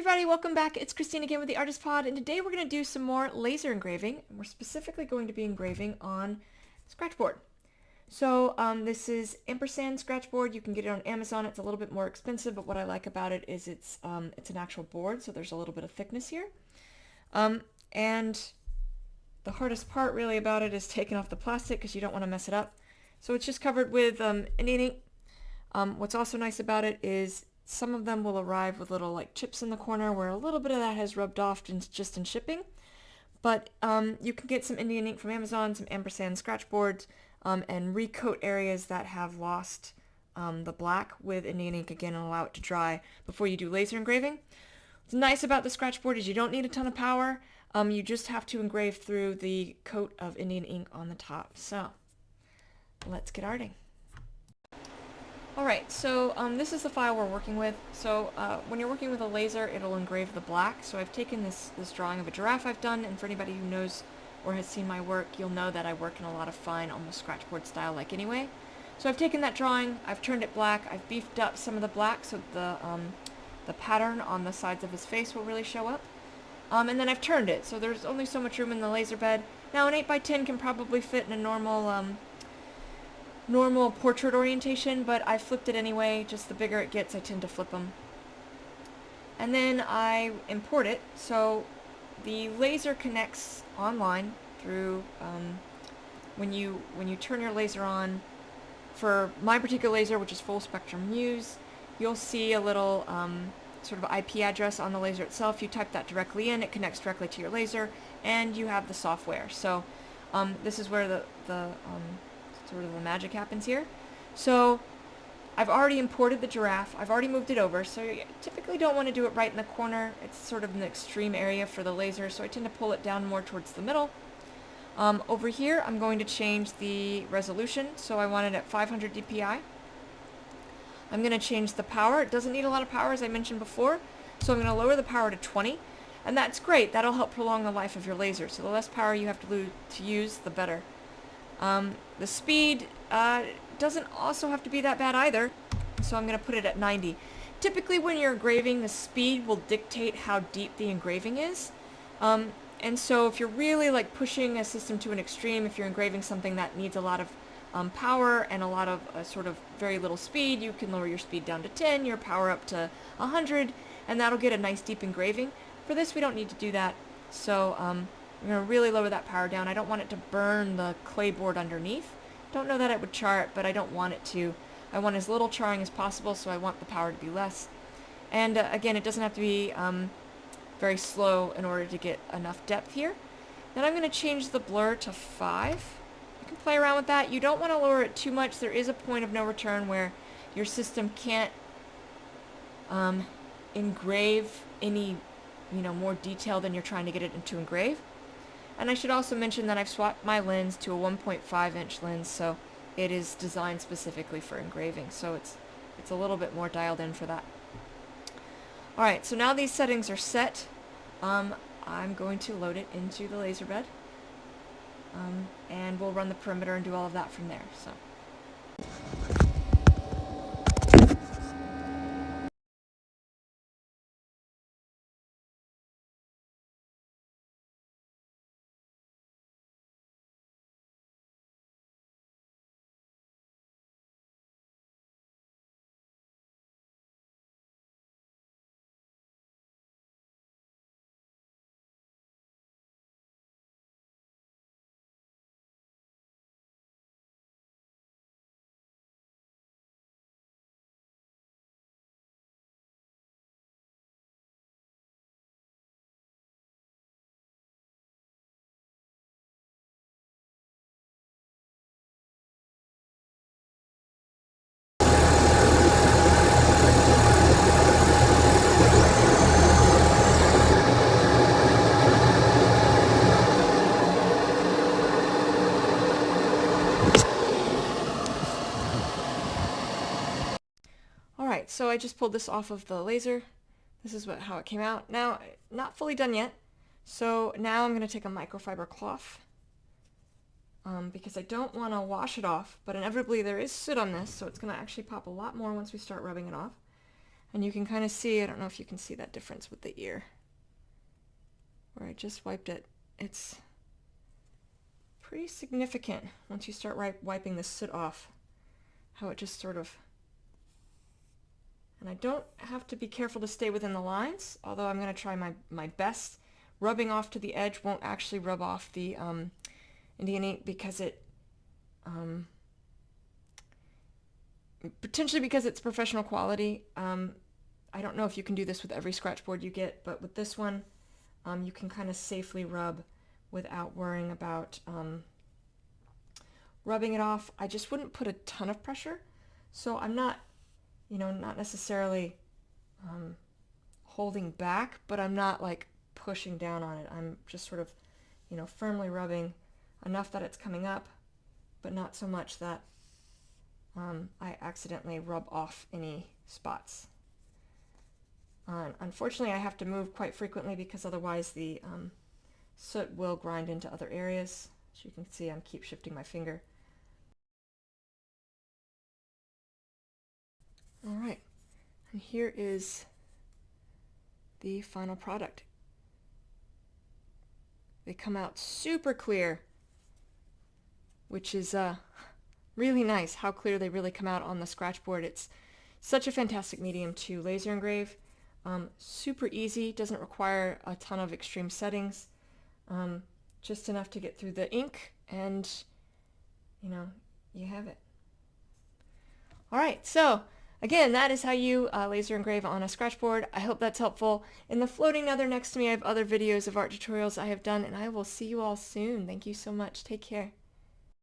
everybody, welcome back. It's Christine again with the Artist Pod, and today we're going to do some more laser engraving, and we're specifically going to be engraving on Scratchboard. So this is ampersand Scratchboard. You can get it on Amazon. It's a little bit more expensive, but what I like about it is it's an actual board, so there's a little bit of thickness here. And the hardest part really about it is taking off the plastic because you don't want to mess it up. So it's just covered with Indian ink. What's also nice about it is some of them will arrive with little like chips in the corner where a little bit of that has rubbed off just in shipping. But you can get some Indian ink from Amazon, some ampersand Scratchboards, and recoat areas that have lost the black with Indian ink again and allow it to dry before you do laser engraving. What's nice about the Scratchboard is you don't need a ton of power. You just have to engrave through the coat of Indian ink on the top. So let's get arting. Alright, so this is the file we're working with. So when you're working with a laser, it'll engrave the black. So I've taken this drawing of a giraffe I've done, and for anybody who knows or has seen my work, you'll know that I work in a lot of fine, almost Scratchboard style like anyway. So I've taken that drawing, I've turned it black, I've beefed up some of the black so the pattern on the sides of his face will really show up. And then I've turned it, so there's only so much room in the laser bed. Now an 8x10 can probably fit in a normal portrait orientation, but I flipped it anyway. Just the bigger it gets, I tend to flip them. And then I import it. So the laser connects online through when you turn your laser on. For my particular laser, which is full spectrum Muse, you'll see a little sort of IP address on the laser itself. You type that directly in, it connects directly to your laser, and you have the software. So this is where the sort of the magic happens here. So I've already imported the giraffe. I've already moved it over, so you typically don't want to do it right in the corner. It's sort of an extreme area for the laser, so I tend to pull it down more towards the middle. Over here, I'm going to change the resolution, so I want it at 500 dpi. I'm going to change the power. It doesn't need a lot of power, as I mentioned before, so I'm going to lower the power to 20, and that's great. That'll help prolong the life of your laser, so the less power you have to use, the better. The speed doesn't also have to be that bad either, so I'm going to put it at 90. Typically when you're engraving, the speed will dictate how deep the engraving is. And so if you're really like pushing a system to an extreme, if you're engraving something that needs a lot of power and a lot of sort of very little speed, you can lower your speed down to 10, your power up to 100, and that'll get a nice deep engraving. For this, we don't need to do that, so I'm going to really lower that power down. I don't want it to burn the clay board underneath. Don't know that it would char it, but I don't want it to. I want as little charring as possible, so I want the power to be less. And again, it doesn't have to be very slow in order to get enough depth here. Then I'm going to change the blur to 5. You can play around with that. You don't want to lower it too much. There is a point of no return where your system can't engrave any more detail than you're trying to get it to engrave. And I should also mention that I've swapped my lens to a 1.5-inch lens, so it is designed specifically for engraving, so it's a little bit more dialed in for that. Alright, so now these settings are set. I'm going to load it into the laser bed, and we'll run the perimeter and do all of that from there. So. Alright, so I just pulled this off of the laser. This is how it came out. Now, not fully done yet, so now I'm going to take a microfiber cloth because I don't want to wash it off, but inevitably there is soot on this, so it's going to actually pop a lot more once we start rubbing it off. And you can kind of see, I don't know if you can see that difference with the ear, where I just wiped it. It's pretty significant once you start wiping the soot off, how it just sort of, and I don't have to be careful to stay within the lines, although I'm going to try my best. Rubbing off to the edge won't actually rub off the Indian ink because it, potentially because it's professional quality. I don't know if you can do this with every Scratchboard you get, but with this one, you can kind of safely rub without worrying about rubbing it off. I just wouldn't put a ton of pressure, so I'm not, not necessarily holding back, but I'm not like pushing down on it. I'm just sort of, firmly rubbing enough that it's coming up, but not so much that I accidentally rub off any spots. Unfortunately, I have to move quite frequently because otherwise the soot will grind into other areas. As you can see, I keep shifting my finger. All right, and here is the final product. They come out super clear, which is really nice how clear they really come out on the Scratchboard. It's such a fantastic medium to laser engrave. Super easy, doesn't require a ton of extreme settings, just enough to get through the ink, and you have it. Alright, so again, that is how you laser engrave on a Scratchboard. I hope that's helpful. In the floating nether next to me, I have other videos of art tutorials I have done, and I will see you all soon. Thank you so much. Take care.